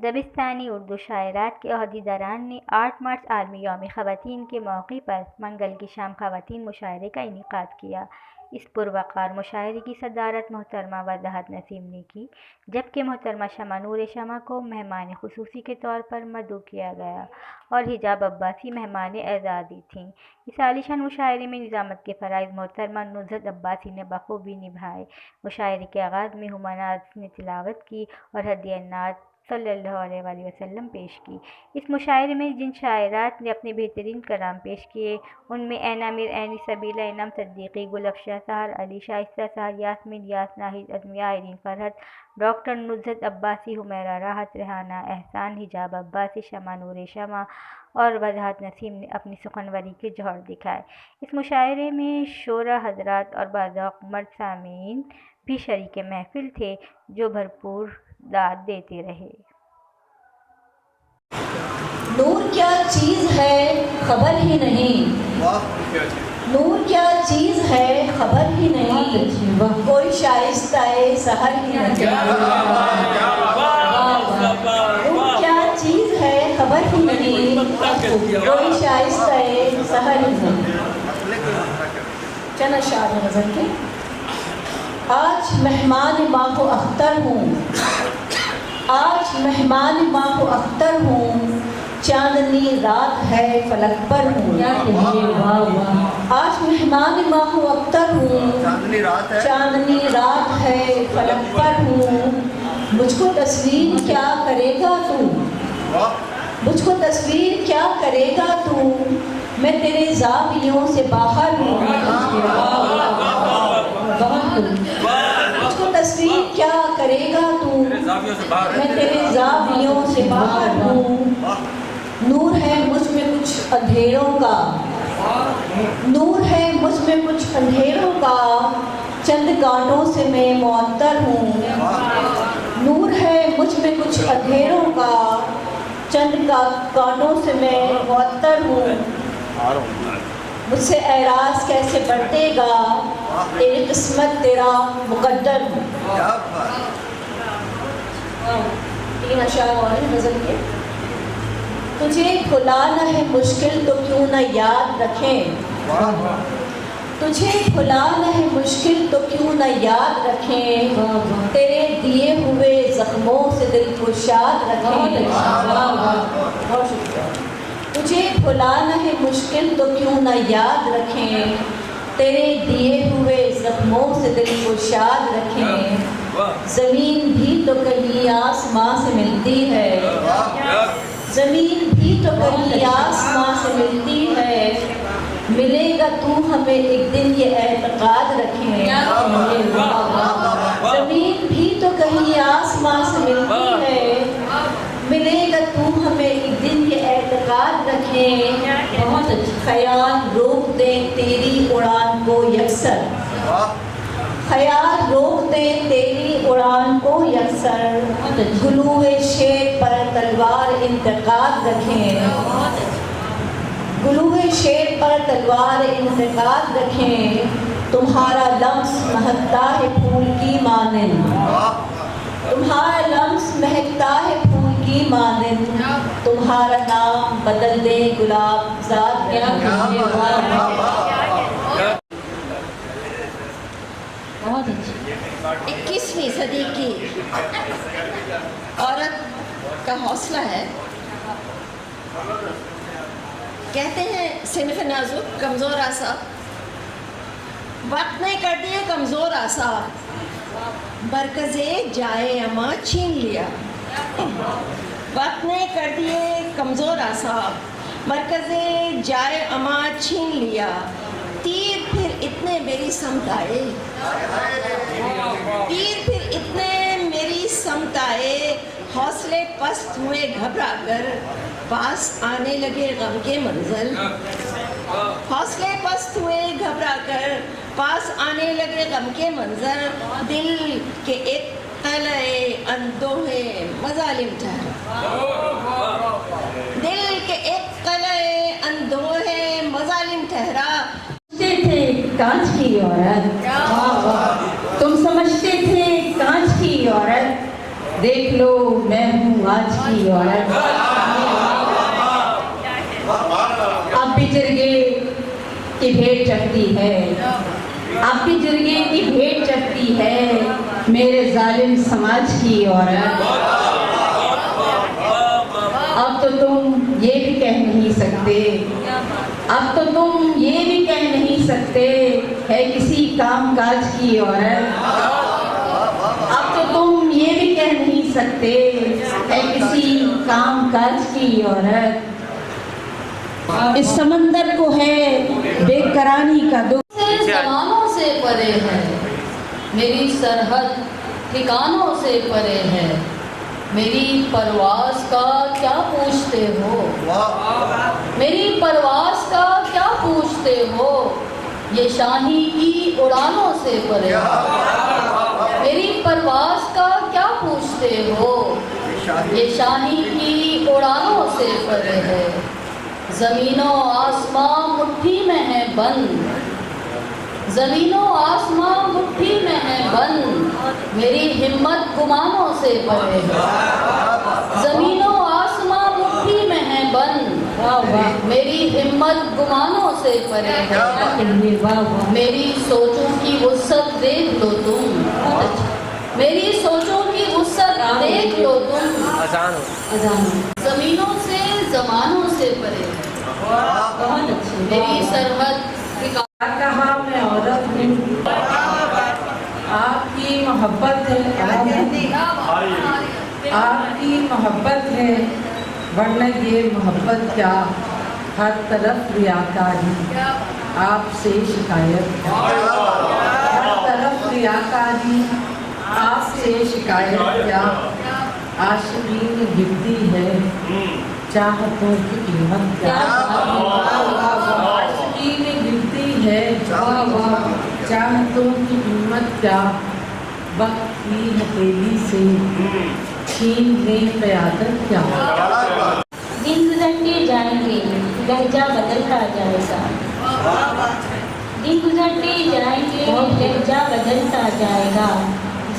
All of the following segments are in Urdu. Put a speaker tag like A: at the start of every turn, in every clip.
A: دبستانی اردو شاعرات کے عہدیداران نے 8 مارچ عالمی یوم خواتین کے موقع پر منگل کی شام خواتین مشاعرے کا انعقاد کیا۔ اس پروقار مشاعرے کی صدارت محترمہ وضاحت نسیم نے کی، جبکہ محترمہ شمع نور شمع کو مہمان خصوصی کے طور پر مدعو کیا گیا اور حجاب عباسی مہمان اعزازی تھیں۔ اس عالیشان مشاعرے میں نظامت کے فرائض محترمہ نصرت عباسی نے بخوبی نبھائے۔ مشاعرے کے آغاز میں ہما نعت نے تلاوت کی اور ہدیہ نعت صلی اللہ علیہ وآلہ وسلم پیش کی۔ اس مشاعرے میں جن شاعرات نے اپنے بہترین کلام پیش کیے ان میں اینا میر عینی، سبیلہ انعام صدیقی، گل افشاں سحر علی، شائستہ سحر، یاسمین یاس، ناہید ازمیہ، آئرین فرحت، ڈاکٹر نصرت عباسی، حمیرہ راحت، ریحانہ احسان، حجاب عباسی، شمع نور شمع اور وضاحت نسیم نے اپنی سخنوری کے جوہر دکھائے۔ اس مشاعرے میں شعراء حضرات اور باذوق مرد سامعین بھی شریک محفل تھے جو بھرپور داد دیتے رہے۔
B: نور کیا چیز ہے خبر ہی نہیں، نور کیا چیز ہے خبر ہی نہیں، کوئی شائستہ سحر ہی نہیں۔ نور کیا چیز ہے خبر ہی نہیں، کوئی شائستہ سحر ہی نہیں۔ چند اشعار غزل کے۔ آج مہمان ماہ و اختر ہوں، آج مہمان ماہ و اختر ہوں، چاندنی رات ہے فلک پر ہوں۔ آج مہمان ماہ و اختر ہوں، چاندنی رات ہے فلک پر ہوں۔ مجھ کو تصویر کیا کرے گا تو، مجھ کو تصویر کیا کرے گا تو، میں تیرے زاویوں سے باہر ہوں۔ مجھ کو تصویر کیا کرے گا تو، میں تیرے زاویوں سے باہر ہوں۔ نور ہے مجھ میں کچھ اندھیروں کا، نور ہے مجھ میں کچھ اندھیروں کا، چند کانٹوں سے میں معطر ہوں۔ نور ہے مجھ میں کچھ اندھیروں کا، چند کانٹوں سے میں معطر ہوں۔ مجھ سے اعراض کیسے بڑھتے گا، تیری قسمت تیرا مقدر ہوں۔ تین اشعار اور غزل کے۔ تجھے بھلانا ہے مشکل تو کیوں نہ یاد رکھیں، تجھے بھلانا ہے مشکل تو کیوں نہ یاد رکھیں، تیرے دیے ہوئے زخموں سے دل کو شاد رکھیں۔ بہت شکریہ۔ تجھے بھلانا ہے مشکل تو کیوں نہ یاد رکھیں، تیرے دیے ہوئے زخموں سے دل کو شاد رکھیں۔ زمین بھی تو کہیں آسمان سے ملتی ہے، زمین بھی تو کہیں آسمان سے ملتی ہے، ملے گا تو ہمیں ایک دن یہ اعتقاد رکھیں۔ زمین بھی تو کہیں آسمان سے ملتی ہے، ملے گا تو ہمیں ایک دن یہ اعتقاد رکھیں۔ خیال روک دے تیری اڑان کو یکسر، خیال روک دے تیری اڑان کو یکسر، گلوئے شیر پر تلوار انتقاد رکھیں، گلوئے شیر پر تلوار انتقاد رکھیں۔ تمہارا لمس مہکتا ہے پھول کی مانند، تمہارا لمس مہکتا ہے پھول کی مانند، تمہارا نام بدل دے گلاب زاد رکھیں۔ بہت اچھی۔ 21ویں صدی کی عورت کا حوصلہ ہے۔ کہتے ہیں صنف نازک کمزور آسا، وقت نے کر دیے کمزور آسا، مرکزِ جائے اما چھین لیا۔ وقت نے کر دیے کمزور آسا، مرکزِ جائے اما چھین لیا، تیر پھر اتنے میری سمت آئے، تیر پھر اتنے میری سمت سمت آئے حوصلے پست ہوئے گھبرا کر پاس آنے لگے غم کے منظر حوصلے پست ہوئے گھبرا کر پاس آنے لگے غم کے منظر دل کے ایک قلعے اندوہے مظالم ٹھہرا دل کے ایک قلعے اندوہے مظالم ٹھہرا
C: تھے کانچ کی عورت تم سمجھتے تھے کانچ کی عورت دیکھ لو میں ہوں آج کی عورت اب بھی جرگے کی بھیٹ چڑھتی ہے اب بھی جرگے کی بھیٹ چڑھتی ہے میرے ظالم سماج کی عورت اب تو تم یہ بھی کہہ نہیں سکتے اب تو تم یہ بھی کہہ نہیں سکتے ہے کسی کام کاج کی عورت اب تو تم یہ بھی کہہ نہیں سکتے ہے کسی کام کاج کی عورت اس سمندر کو ہے بے قراری کا دکھ
D: زمانوں سے پرے ہے میری سرحد ٹھکانوں سے پرے ہے میری پرواز کا کیا پوچھتے ہو میری پرواز کا کیا پوچھتے ہو یہ شاہی کی اڑانوں سے پرے ہے میری پرواز کا کیا پوچھتے ہو یہ شاہی کی اڑانوں سے پرے ہے زمین و آسمان مٹھی میں ہے بند زمین و آسمان مٹھی میں ہے بند میری ہمت گمانوں سے پرے ہے زمین و آسمان مٹھی میں ہے بند میری ہمت گمانوں سے پرے ہے میری سوچوں کی وسعت دیکھ لو تم میری سوچوں کی وسعت دیکھ لو تم زمینوں سے زمانوں سے پرے ہے میری سرحد
C: کہا میں عورت ہوں آپ کی محبت ہے آپ کی محبت ہے ورنہ یہ محبت کیا ہر طرف ریاکاری آپ سے شکایت ہر طرف ریاکاری آپ سے شکایت کیا عاشقین گرتی ہے چاہتوں کی قیمت کیا عاشقین گرتی ہے چاہتوں کی قیمت کیا وقت کی ہتھیلی سے چھین لے قیادت کیا
A: دن گزرتے جائیں گے لہجہ بدلتا جائے گا دن گزرتے جائیں گے لہجہ بدلتا جائے گا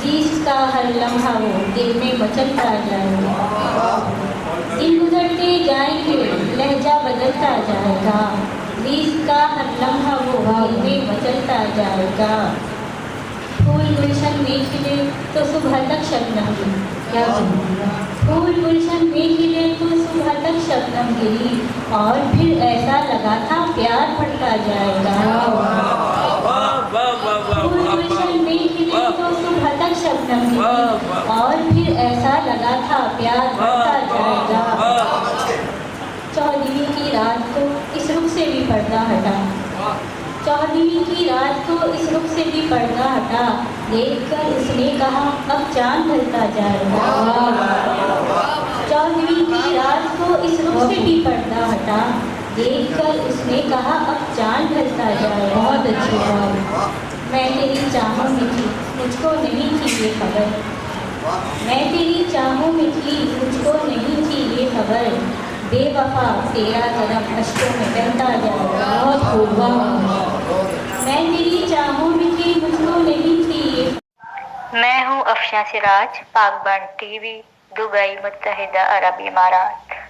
A: جس کا ہر لمحہ وہ دل میں مچلتا جائے گا دن گزرتے جائیں گے لہجہ بدلتا جائے گا جس کا ہر لمحہ وہ دل میں مچلتا جائے گا پھول گلشن میں کھلے تو صبح تک شبنم گری کیا پھول گلشن میں کھلے تو صبح تک شبنم گری اور پھر ایسا لگا تھا پیار بڑھتا جائے گا پھول گلشن میں کھلے تو صبح تک شبنم گری اور پھر ایسا لگا تھا پیار بڑھتا جائے گا چودھویں کی رات کو اس رخ سے بھی پردہ ہٹا چودھویں کی رات کو اس رخ سے بھی پردہ ہٹا دیکھ کر اس نے کہا اب چاند ڈھلتا جائے گا چودھویں کی رات کو اس رخ سے بھی پردہ ہٹا دیکھ کر اس نے کہا اب چاند ڈھلتا جائے گا بہت اچھی بات میں تیری چاہوں میں تھی مجھ کو نہیں تھی یہ خبر میں تیری چاہوں میں تھی مجھ کو نہیں تھی یہ خبر بے وفا تیرا قدم اشکوں میں بہتا جائے گا بہت خوب میں تیری چاہوں میں تھی مجھ کو نہیں تھی یہ میں ہوں افشاں سراج پاک بانڈ ٹی وی دبئی متحدہ عرب امارات